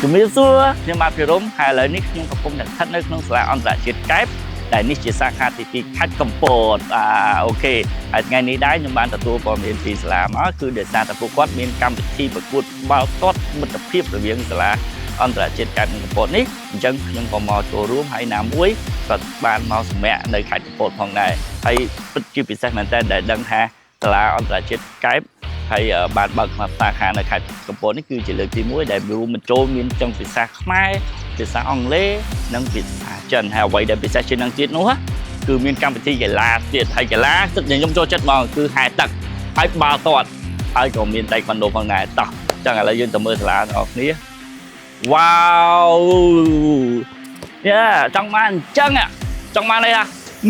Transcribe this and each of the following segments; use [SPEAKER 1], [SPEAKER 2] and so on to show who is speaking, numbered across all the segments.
[SPEAKER 1] ជំរាបសួរខ្ញុំបាទភិរមហើយឥឡូវនេះខ្ញុំកំពុងតែស្ថិតនៅក្នុងសាលាអន្តរជាតិកែបដែលនេះជាសាខាទី2ខេត្តកំពតអូខេហើយថ្ងៃនេះដែរខ្ញុំបានទទួលព័ត៌មានពីសាលាមកគឺដោយសារតែពួកគាត់មានកម្មវិធីប្រកួតបាល់ទាត់មិត្តភាពរវាងសាលាអន្តរជាតិកែបកំពតនេះអញ្ចឹងខ្ញុំក៏មកចូលរួមហើយណាមួយគាត់បានមកសម្រាប់នៅខេត្តកំពតផងដែរហើយពិតជាពិសេសមែនតើដែលដឹងថាសាលាអន្តរជាតិកែបហើយបានបើកមកសាខានៅខេត្តកំពតនេះគឺជាលើកទី1ដែលរួមបញ្ចូលមានទាំងភាសាខ្មែរភាសាអង់គ្លេសនិងភាសាចិនហើយអ្វីដែលពិសេសជាងនឹងទៀតនោះគឺមានកម្មវិធីកីឡាទៀតហើយកីឡាទឹកដែលខ្ញុំចូលចិត្តមកគឺហែលទឹកហើយបាល់ទាត់ហើយក៏មានតៃក្វាន់ដូផងដែរតោះអញ្ចឹងឥឡូវយើងទៅមើលសាលាទាំងអស់គ្នាវ៉ាវចង់បានអញ្ចឹងចង់បានអី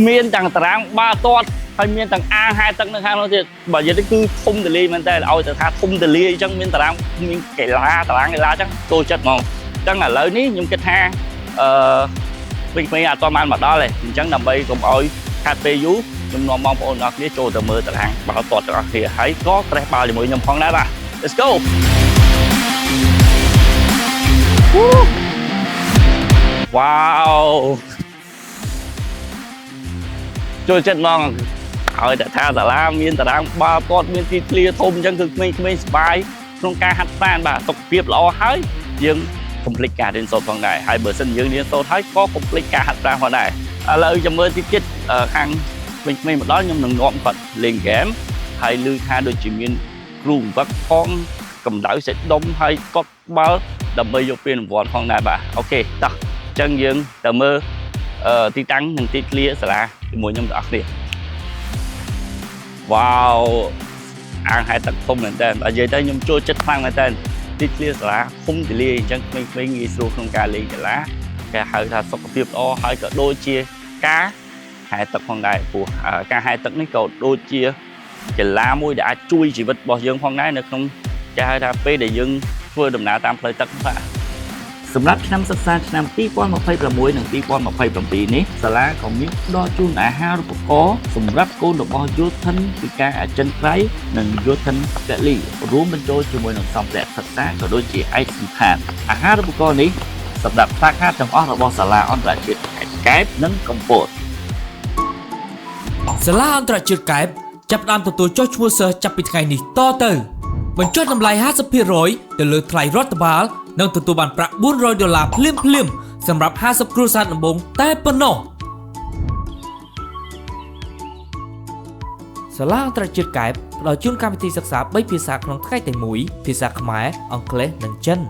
[SPEAKER 1] មានទាំងតារាងបាល់ទាត់ហើយមានទាំងអាងហែលទឹកនៅខាងនោះទៀតបើនិយាយទៅគឺធំទលាមែនតើឲ្យទៅថាធំទលាអញ្ចឹងមានតារាងមានកីឡាតារាងកីឡាអញ្ចឹងចូលចិត្តហ្មងអញ្ចឹងឥឡូវនេះខ្ញុំគិតថាពេញអត់បានមកដល់ទេអញ្ចឹងដើម្បីកុំឲ្យខាត់ពេលយូរខ្ញុំនាំបងប្អូនទាំងអស់គ្នាចូលទៅមើលតារាងបាល់ទាត់ទាំងអស់គ្នាហើយក៏ប្រេះបាល់ជាមួយខ្ញុំផងដែរបាទ Let's go វ៉ាវចូលចិត្តហ្មងឲ្យតែថាសាលាមានតារាងបាល់ទាត់មានទីធ្លាធំអញ្ចឹងគឺក្មេងៗសប្បាយក្នុងការហាត់ប្រាណបាទសុខភាពល្អហើយយើងកុំភ្លេចការរៀនសូត្រផងដែរហើយបើសិនយើងរៀនសូត្រហើយក៏កុំភ្លេចការហាត់ប្រាណផងដែរឥឡូវចាំមើលតិចទៀតខាងក្មេងៗមកដល់ខ្ញុំនឹងនាំគាត់លេងហ្គេមហើយឮថាដូចជាមានគ្រូបង្វឹកផងកម្ដៅសាច់ដុំហើយកត់បាល់ដើម្បីយកពានរង្វាន់ផងដែរបាទអូខេតោះអញ្ចឹងយើងទៅមើលទីតាំងនិងទីធ្លាសាលាជាមួយខ្ញុំទាំងអស់គ្នាវ៉ាវអាងហែលទឹកធំមែនតើបើនិយាយទៅខ្ញុំចូលចិត្តខ្លាំងមែនតើទីធ្លាសាលាធំទលាអញ្ចឹងក្មេងៗងាយស្រួលក្នុងការលេងកីឡាគេហៅថាសុខភាពល្អហើយក៏ដូចជាការហែលទឹកផងដែរព្រោះការហែលទឹកនេះក៏ដូចជាកីឡាមួយដែលអាចជួយជីវិតរបស់យើងផងដែរនៅក្នុងគេហៅថាពេលដែលយើងធ្វើដំណើរតាមផ្លូវទឹកបាទសម្រាប់ឆ្នាំសិក្សាឆ្នាំ2026និង2027នេះសាលាក៏មានផ្ដល់ជូនអាហារូបករណ៍សម្រាប់កូនរបស់យោធិនពិការអចិន្ត្រៃយ៍និងយោធិនពលីរួមបញ្ចូលជាមួយនឹងសម្ភារៈសិក្សាក៏ដូចជាឯកសណ្ឋានអាហារូបករណ៍នេះសម្រាប់សាខាទាំងអស់របស់សាលាអន្តរជាតិកែបនិងកំពត
[SPEAKER 2] សាលាអន្តរជាតិកែបចាប់ផ្ដើមទទួលចុះឈ្មោះសិស្សចាប់ពីថ្ងៃនេះតទៅបញ្ចុះតម្លៃ 50% ទៅលើថ្លៃរដ្ឋបាលនិងទទួលបានប្រាក់$400ភ្លាមៗសម្រាប់50គ្រួសារដំបូងតែប៉ុណ្ណោះសាលាអន្តរជាតិកែបផ្ដល់ជូនកម្មវិធីសិក្សា3ភាសាក្នុងថ្ងៃតែមួយភាសាខ្មែរអង់គ្លេសនិងចិន